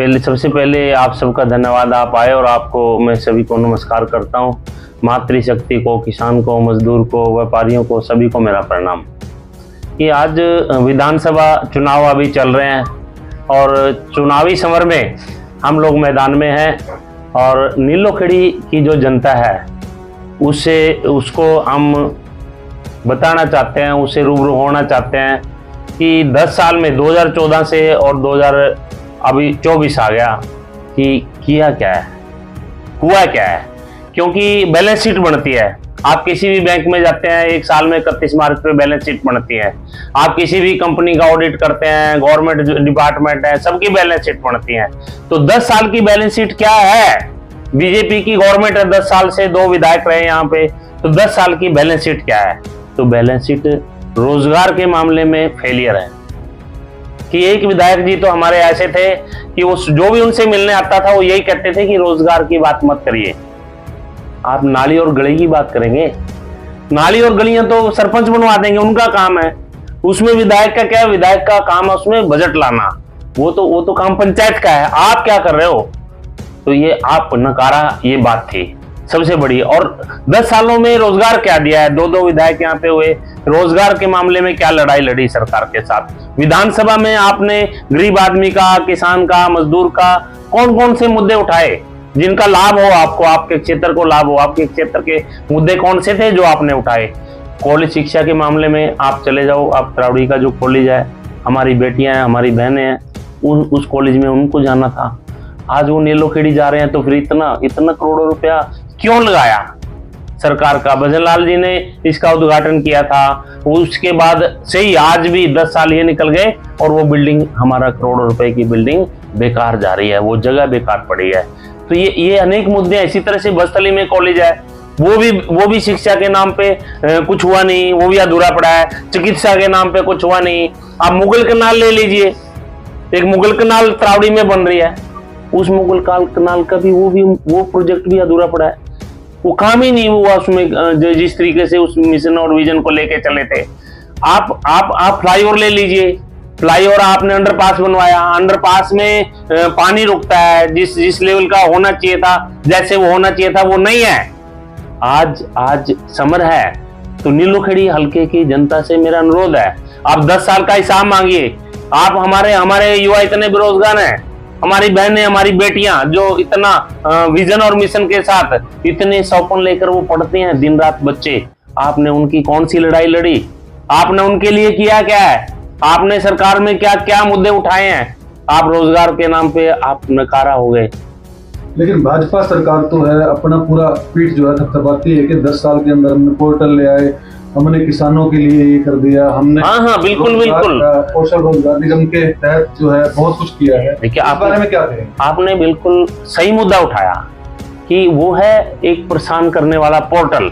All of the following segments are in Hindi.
सबसे पहले आप सबका धन्यवाद, आप आए और आपको मैं सभी को नमस्कार करता हूँ। मातृशक्ति को, किसान को, मजदूर को, व्यापारियों को, सभी को मेरा प्रणाम। कि आज विधानसभा चुनाव अभी चल रहे हैं और चुनावी समर में हम लोग मैदान में हैं और नीलोखेड़ी की जो जनता है उसको हम बताना चाहते हैं, उससे रूबरू होना चाहते हैं कि 10 साल में 2014 से और 2024 आ गया कि किया क्या है, हुआ क्या है। क्योंकि बैलेंस शीट बनती है, आप किसी भी बैंक में जाते हैं एक साल में 31 मार्च पे बैलेंस शीट बनती है। आप किसी भी कंपनी का ऑडिट करते हैं, गवर्नमेंट डिपार्टमेंट है, सबकी बैलेंस शीट बनती है। तो 10 साल की बैलेंस शीट क्या है? बीजेपी की गवर्नमेंट है, 10 साल से 2 विधायक रहे यहाँ पे, तो 10 साल की बैलेंस शीट क्या है? तो बैलेंस शीट रोजगार के मामले में फेलियर है। कि एक विधायक जी तो हमारे ऐसे थे कि वो जो भी उनसे मिलने आता था वो यही कहते थे कि रोजगार की बात मत करिए, आप नाली और गली की बात करेंगे। नाली और गलियां तो सरपंच बनवा देंगे, उनका काम है। उसमें विधायक का क्या? विधायक का काम है उसमें बजट लाना, वो तो काम पंचायत का है। आप क्या कर रहे हो? तो ये आप नकारा, ये बात थी सबसे बड़ी। और 10 सालों में रोजगार क्या दिया है? 2 विधायक यहाँ पे हुए, रोजगार के मामले में क्या लड़ाई लड़ी सरकार के साथ? विधानसभा में आपने गरीब आदमी का, किसान का, मजदूर का कौन कौन से मुद्दे उठाए जिनका लाभ हो आपको, आपके क्षेत्र को लाभ हो? आपके क्षेत्र के मुद्दे कौन से थे जो आपने उठाए? कॉलेज शिक्षा के मामले में आप चले जाओ, आप त्रावड़ी का जो कॉलेज है, हमारी बेटियां हैं, हमारी बहनें हैं, उस कॉलेज में उनको जाना था। आज वो नीलोखेड़ी जा रहे हैं, तो फिर इतना करोड़ों रुपया क्यों लगाया? सरकार का भजन लाल जी ने इसका उद्घाटन किया था, उसके बाद से ही आज भी 10 साल ये निकल गए और वो बिल्डिंग, हमारा करोड़ों रुपए की बिल्डिंग बेकार जा रही है, वो जगह बेकार पड़ी है। तो ये अनेक मुद्दे हैं। इसी तरह से बस्तली में कॉलेज है, वो भी शिक्षा के नाम पे कुछ हुआ नहीं, वो भी अधूरा पड़ा है। चिकित्सा के नाम पे कुछ हुआ नहीं। आप मुगल कनाल ले लीजिए, एक मुगल कनाल त्रावड़ी में बन रही है, उस मुगल कनाल का भी वो प्रोजेक्ट भी अधूरा पड़ा है, वो काम ही नहीं हुआ उसमें जिस तरीके से उस मिशन और विजन को लेके चले थे। आप फ्लाईओवर ले लीजिए, फ्लाईओवर आपने अंडरपास बनवाया, अंडरपास में पानी रुकता है, जिस लेवल का होना चाहिए था, जैसे वो होना चाहिए था वो नहीं है। आज समर है तो नीलोखेड़ी हल्के की जनता से मेरा अनुरोध है, आप 10 साल का हिसाब मांगिए। आप हमारे युवा इतने बेरोजगार हैं, हमारी बहनें, हमारी बेटियां जो इतना विजन और मिशन के साथ इतने सौपन लेकर वो पढ़ते हैं दिन रात बच्चे, आपने उनकी कौन सी लड़ाई लड़ी? आपने उनके लिए किया क्या है? आपने सरकार में क्या क्या मुद्दे उठाए हैं? आप रोजगार के नाम पे आप नकारा हो गए। लेकिन भाजपा सरकार तो है अपना पूरा पीठ जो है थपथपाती है कि 10 साल के अंदर हमने पोर्टल ले आए, हमने किसानों के लिए ये कर दिया, हमने बिल्कुल कौशल रोजगार निगम के तहत जो है बहुत कुछ किया है। देखिए, इस बारे में क्या कहें? आपने बिल्कुल सही मुद्दा उठाया कि वो है एक परेशान करने वाला पोर्टल,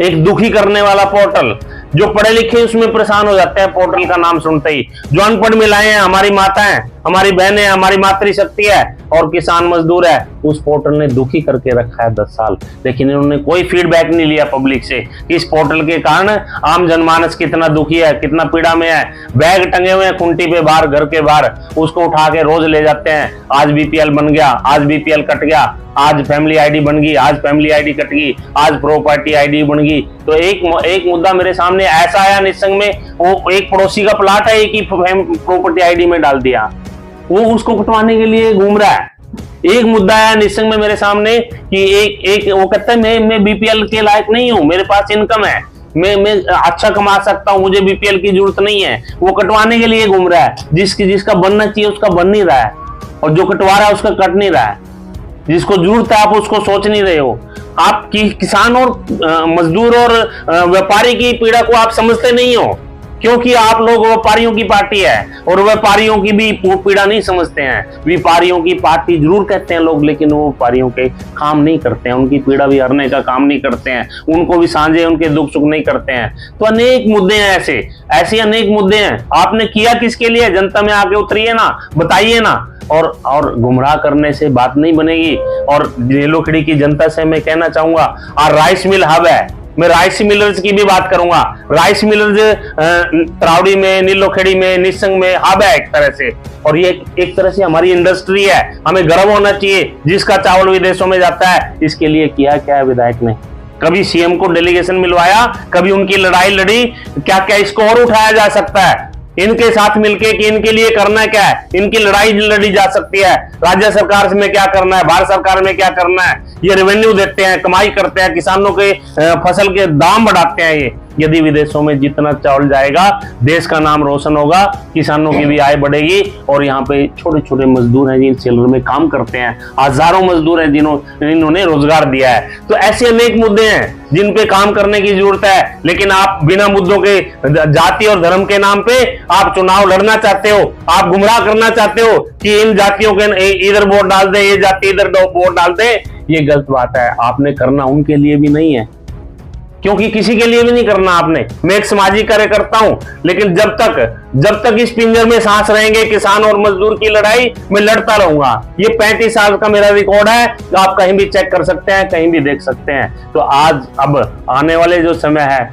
एक दुखी करने वाला पोर्टल। जो पढ़े लिखे उसमें परेशान हो जाते हैं पोर्टल का नाम सुनते ही। जो अनपढ़ महिलाएं हैं, हमारी माताएं, हमारी बहनें, हमारी मातृशक्ति है और किसान मजदूर है, उस पोर्टल ने दुखी करके रखा है 10 साल। लेकिन इन्होंने कोई फीडबैक नहीं लिया पब्लिक से कि इस पोर्टल के कारण आम जनमानस कितना दुखी है, कितना पीड़ा में है। बैग टंगे हुए हैं खुंटी पे बाहर, घर के बाहर, उसको उठा के रोज ले जाते हैं। आज बीपीएल बन गया, आज बीपीएल कट गया, आज फैमिली आईडी बन गई, आज फैमिली आईडी कट गई, आज प्रॉपर्टी आईडी बन गई। तो एक मुद्दा मेरे सामने ऐसा आया निसंग में, वो एक पड़ोसी का प्लाट है, एक ही प्रॉपर्टी आईडी में डाल दिया, वो उसको कटवाने के लिए घूम रहा है। एक मुद्दा आया निसंग में मेरे सामने कि एक वो कहता है मैं बीपीएल के लायक नहीं हूं, मेरे पास इनकम है, मैं अच्छा कमा सकता हूं, मुझे बीपीएल की जरूरत नहीं है। वो कटवाने के लिए घूम रहा है। जिसका बनना चाहिए उसका बन नहीं रहा है, और जो कटवा रहा है उसका कट नहीं रहा है। जिसको जरूरत है आप उसको सोच नहीं रहे हो। आप किसान और मजदूर और व्यापारी की पीड़ा को आप समझते नहीं हो, क्योंकि आप लोग व्यापारियों की पार्टी है और व्यापारियों की भी पीड़ा नहीं समझते हैं। व्यापारियों की पार्टी जरूर कहते हैं लोग, लेकिन वो व्यापारियों के काम नहीं करते हैं, उनकी पीड़ा भी हरने का काम नहीं करते हैं, उनको भी साझे उनके दुख सुख नहीं करते हैं। तो अनेक मुद्दे हैं, ऐसे अनेक मुद्दे हैं। आपने किया किसके लिए? जनता में आके उतरिए ना, बताइए ना। और गुमराह करने से बात नहीं बनेगी। और नीलोखेड़ी की जनता से मैं कहना चाहूंगा, राइस मिल हब है, मैं राइस मिलर्स की भी बात करूंगा। राइस मिलर्स त्रावड़ी में, नीलोखेड़ी में, निसंग में हब है एक तरह से, और ये एक तरह से हमारी इंडस्ट्री है। हमें गर्व होना चाहिए जिसका चावल विदेशों में जाता है। इसके लिए किया क्या है विधायक ने? कभी सीएम को डेलीगेशन मिलवाया, कभी उनकी लड़ाई लड़ी, क्या क्या इसको और उठाया जा सकता है इनके साथ मिलके कि इनके लिए करना क्या है, इनकी लड़ाई लड़ी जा सकती है। राज्य सरकार में क्या करना है, भारत सरकार में क्या करना है, ये रेवेन्यू देते हैं, कमाई करते हैं, किसानों के फसल के दाम बढ़ाते हैं। ये यदि विदेशों में जितना चावल जाएगा देश का नाम रोशन होगा, किसानों की भी आय बढ़ेगी। और यहाँ पे छोटे छोटे मजदूर हैं जिन सेलर में काम करते हैं, हजारों मजदूर हैं जिन्होंने रोजगार दिया है। तो ऐसे अनेक मुद्दे हैं जिन पे काम करने की जरूरत है, लेकिन आप बिना मुद्दों के जाति और धर्म के नाम पे आप चुनाव लड़ना चाहते हो, आप गुमराह करना चाहते हो कि इन जातियों के इधर वोट डाल दे, ये जाति इधर वोट डाल दे। ये गलत बात है। आपने करना उनके लिए भी नहीं है, क्योंकि किसी के लिए भी नहीं करना आपने। मैं एक सामाजिक कार्य करता हूं, लेकिन जब तक इस पिंजर में सांस रहेंगे किसान और मजदूर की लड़ाई मैं लड़ता रहूंगा। ये 35 साल का मेरा रिकॉर्ड है, तो आप कहीं भी चेक कर सकते हैं, कहीं भी देख सकते हैं। तो आज अब आने वाले जो समय है,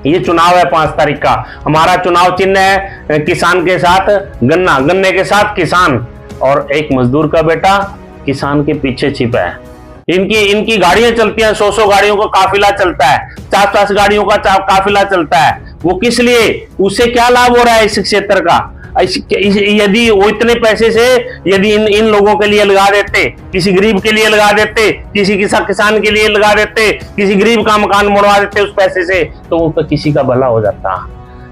ये चुनाव है 5 तारीख का। हमारा चुनाव चिन्ह है किसान के साथ गन्ना, गन्ने के साथ किसान, और एक मजदूर का बेटा किसान के पीछे छिपा है। इनकी गाड़ियां चलती हैं, 100 गाड़ियों का काफिला चलता है, 50 गाड़ियों का काफिला चलता है। वो किस लिए? उससे क्या लाभ हो रहा है इस क्षेत्र का? यदि वो इतने पैसे से यदि इन लोगों के लिए लगा देते, किसी गरीब के लिए लगा देते, किसी किसान के लिए लगा देते, किसी गरीब का मकान मोड़वा देते उस पैसे से, तो उन पर किसी का भला हो जाता।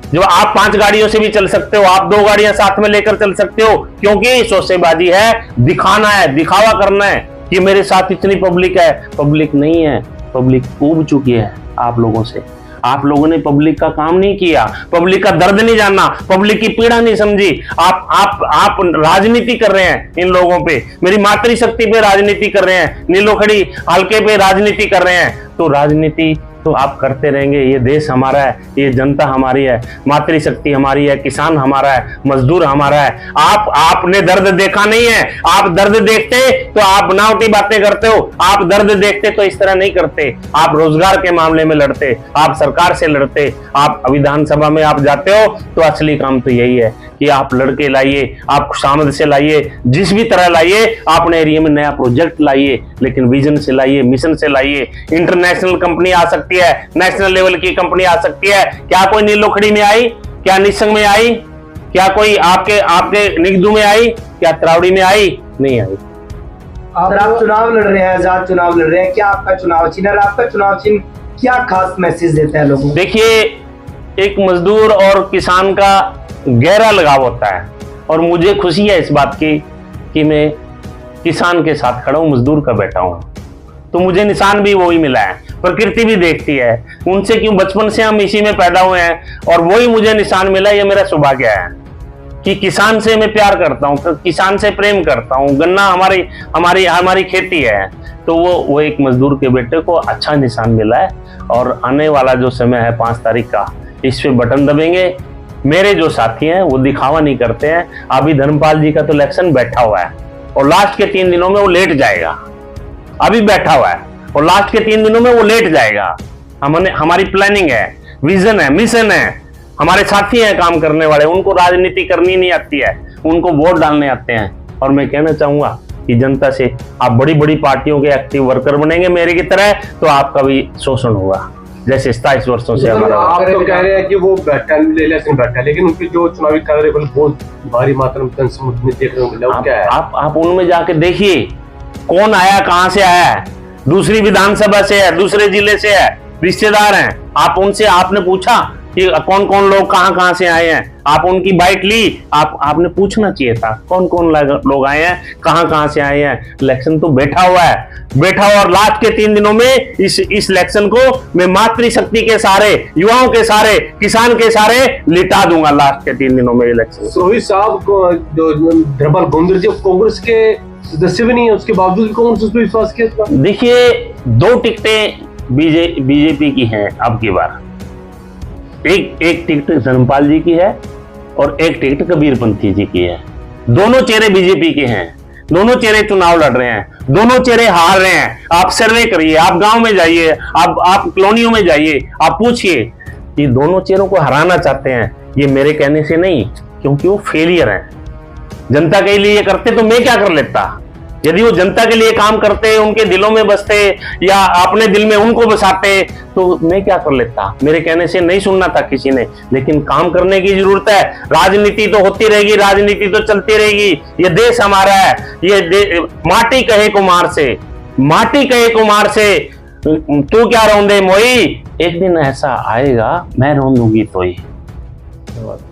जो आप 5 गाड़ियों से भी चल सकते हो, आप 2 गाड़ियां साथ में लेकर चल सकते हो, क्योंकि शोसेबाजी है, दिखाना है, दिखावा करना है कि मेरे साथ इतनी पब्लिक है। पब्लिक नहीं है, पब्लिक ऊब चुकी है आप लोगों से। आप लोगों ने पब्लिक का काम नहीं किया, पब्लिक का दर्द नहीं जाना, पब्लिक की पीड़ा नहीं समझी। आप राजनीति कर रहे हैं इन लोगों पे, मेरी मातृशक्ति पे राजनीति कर रहे हैं, नीलोखेड़ी हल्के पे राजनीति कर रहे हैं। तो राजनीति तो आप करते रहेंगे। ये देश हमारा है, ये जनता हमारी है, मातृशक्ति हमारी है, किसान हमारा है, मजदूर हमारा है। आपने दर्द देखा नहीं है। आप दर्द देखते तो आप बनावटी बातें करते हो, आप दर्द देखते तो इस तरह नहीं करते। आप रोजगार के मामले में लड़ते, आप सरकार से लड़ते, आप विधानसभा में आप जाते हो तो असली काम तो यही है कि आप लड़के लाइए, आप खुशामद से लाइए, जिस भी तरह लाइए, अपने एरिया में नया प्रोजेक्ट लाइए, लेकिन विजन से लाइए, मिशन से लाइए। इंटरनेशनल कंपनी आ सकती है, नेशनल लेवल की कंपनी आ सकती है। क्या कोई नीलोखेड़ी में आई? क्या निसंग में आई? क्या कोई आपके निगदू में आई? क्या त्रावड़ी में आई? नहीं आई। आप चुनाव लड़ रहे हैं, आजाद चुनाव लड़ रहे हैं, क्या आपका चुनाव चिन्ह है? आपका चुनाव चिन्ह क्या खास मैसेज देता है लोगों को? देखिए, एक मजदूर और किसान का गहरा लगाव होता है, और मुझे खुशी है इस बात की कि मैं किसान के साथ खड़ा हूं, मजदूर का बेटा हूं। तो मुझे निशान भी वही मिला है, प्रकृति भी देखती है। उनसे क्यों, बचपन से हम इसी में पैदा हुए हैं और वही मुझे निशान मिला। ये मेरा सौभाग्य है कि किसान से मैं प्यार करता हूँ, किसान से प्रेम करता हूँ। गन्ना हमारी खेती है, तो वो एक मजदूर के बेटे को अच्छा निशान मिला है। और आने वाला जो समय है 5 तारीख का, इस पे बटन दबेंगे। मेरे जो साथी हैं वो दिखावा नहीं करते हैं। अभी धर्मपाल जी का तो इलेक्शन बैठा हुआ है और लास्ट के 3 दिनों में वो लेट जाएगा। अभी बैठा हुआ है और लास्ट के 3 दिनों में वो लेट जाएगा। हमारी प्लानिंग है, विजन है, मिशन है। हमारे साथी हैं काम करने वाले, उनको राजनीति करनी नहीं आती है, उनको वोट डालने आते हैं। और मैं कहना चाहूंगा कि जनता से आप बड़ी बड़ी पार्टियों के एक्टिव वर्कर बनेंगे मेरे की तरह, तो आपका भी शोषण होगा, जैसे 27 वर्षों से हमारा। आप तो कह रहे हैं कि वो बैठा, लेकिन उनके जो चुनावी कार्य बहुत भारी मात्रा में जनसमूह देखने को मिला, क्या है? आप उनमें जाके देखिए कौन आया, कहां से आया है, दूसरी विधानसभा से है, दूसरे जिले से है, रिश्तेदार हैं। आप उनसे आपने पूछा कि कौन कौन लोग कहां से आए हैं, आप उनकी बाइट ली? आपने पूछना चाहिए था कौन कौन लोग आए हैं, कहां से आए हैं। इलेक्शन तो बैठा हुआ और लास्ट के 3 दिनों में इस इलेक्शन को मैं मातृशक्ति के सारे, युवाओं के सारे, किसान के सारे लिटा दूंगा लास्ट के 3 दिनों में इलेक्शन। रोहित साहब को जो धर्मपाल गोंदर जी कांग्रेस के सदस्य भी नहीं है, उसके बावजूद कौन उस पर विश्वास किया? देखिए, 2 टिकटें बीजेपी की हैं अब की बार। एक टिकट धर्मपाल जी की है और एक टिकट कबीरपंथी जी की है। दोनों चेहरे बीजेपी के हैं। दोनों चेहरे चुनाव लड़ रहे हैं, दोनों चेहरे हार रहे हैं। आप सर्वे करिए, आप गांव में जाइए, आप कॉलोनियों में जाइए, आप पूछिए, ये दोनों चेहरों को हराना चाहते हैं। ये मेरे कहने से नहीं, क्योंकि वो फेलियर हैं। जनता के लिए करते तो मैं क्या कर लेता। यदि वो जनता के लिए काम करते, उनके दिलों में बसते या अपने दिल में उनको बसाते, तो मैं क्या कर लेता। मेरे कहने से नहीं सुनना था किसी ने, लेकिन काम करने की जरूरत है। राजनीति तो होती रहेगी, राजनीति तो चलती रहेगी। ये देश हमारा है, ये माटी कहे कुमार से, माटी कहे कुमार से, तू क्या रौंदे मोई, एक दिन ऐसा आएगा मैं रौंदूंगी तोई।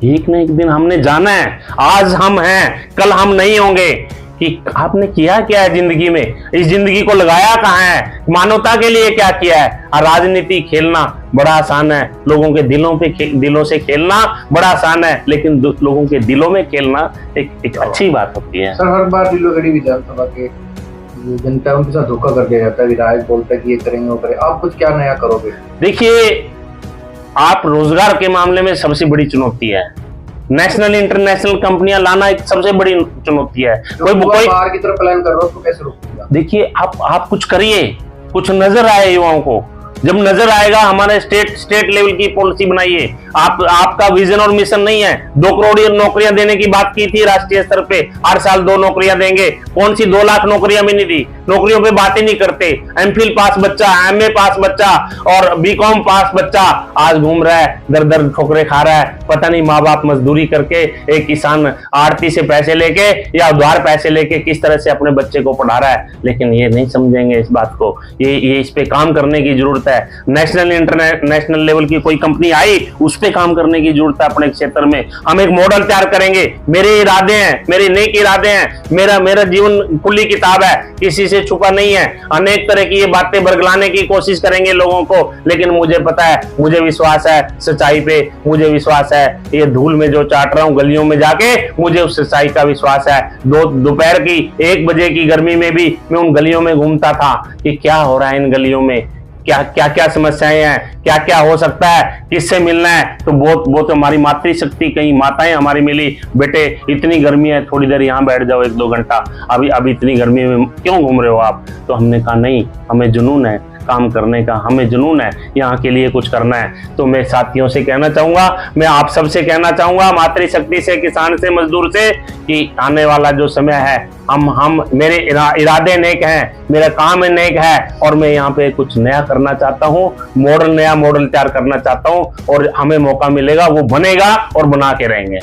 एक न एक दिन हमने जाना है। आज हम हैं, कल हम नहीं होंगे। कि आपने किया क्या है जिंदगी में, इस जिंदगी को लगाया कहाँ है, मानवता के लिए क्या किया है। और राजनीति खेलना बड़ा आसान है, लोगों के दिलों से खेलना बड़ा आसान है, लेकिन लोगों के दिलों में खेलना एक अच्छी बात होती है। सर, हर बार दिलोगड़ी विधानसभा के जनता उनके साथ धोखा कर दिया जाता है। विधायक बोलता है कि ये करेंगे वो करेंगे, आप कुछ क्या नया करोगे? देखिए, आप रोजगार के मामले में सबसे बड़ी चुनौती है। नेशनल इंटरनेशनल कंपनियां लाना एक सबसे बड़ी चुनौती है। कोई बाहर की तरफ प्लान कर रहा हो तो कैसे रोकेगा? देखिए, आप कुछ करिए, कुछ नजर आए युवाओं को। जब नजर आएगा, हमारे स्टेट लेवल की पॉलिसी बनाइए। आपका विजन और मिशन नहीं है। 2 करोड़ नौकरियां देने की बात की थी राष्ट्रीय स्तर पे, हर साल 2 नौकरियां देंगे। कौन सी 2 लाख नौकरियां भी नहीं दी। नौकरियों पे बात ही नहीं करते। एमफिल पास बच्चा, एमए पास बच्चा और बीकॉम पास बच्चा आज घूम रहा है, दर दर ठोकरे खा रहा है। पता नहीं माँ बाप मजदूरी करके, एक किसान आड़ती से पैसे लेके या उधार पैसे लेके किस तरह से अपने बच्चे को पढ़ा रहा है। लेकिन ये नहीं समझेंगे इस बात को। ये इस पे काम करने की जरूरत है। नेशनल इंटरनेशनल लेवल की कोई कंपनी आई, उस पे काम करने की जरूरत है। अपने क्षेत्र में हम एक मॉडल तैयार करेंगे। मेरे इरादे हैं, मेरे नेक इरादे हैं। मेरा जीवन खुली किताब है, किसी से छुपा नहीं है। अनेक तरह की ये बातें बरगलाने की कोशिश करेंगे लोगों को, लेकिन मुझे पता है, मुझे विश्वास है सच्चाई पे, मुझे विश्वास है। ये धूल में जो चाट रहा हूं गलियों में जाके, मुझे उस सच्चाई का विश्वास है। दोपहर की 1 बजे की गर्मी में भी मैं उन गलियों में घूमता था कि क्या हो रहा है इन गलियों में, क्या समस्याएं हैं, क्या हो सकता है, किससे मिलना है। तो बहुत हमारी मातृशक्ति, कहीं माताएं हमारी मिली, बेटे इतनी गर्मी है, थोड़ी देर यहाँ बैठ जाओ 1-2 घंटा, अभी इतनी गर्मी में क्यों घूम रहे हो आप। तो हमने कहा नहीं, हमें जुनून है काम करने का, हमें जुनून है यहाँ के लिए कुछ करना है। तो मैं साथियों से कहना चाहूंगा, मैं आप सबसे कहना चाहूंगा, मातृशक्ति से, किसान से, मजदूर से, कि आने वाला जो समय है, हम मेरे इरादे नेक हैं, मेरा काम नेक है और मैं यहाँ पे कुछ नया करना चाहता हूँ। नया मॉडल तैयार करना चाहता हूँ और हमें मौका मिलेगा, वो बनेगा और बना के रहेंगे।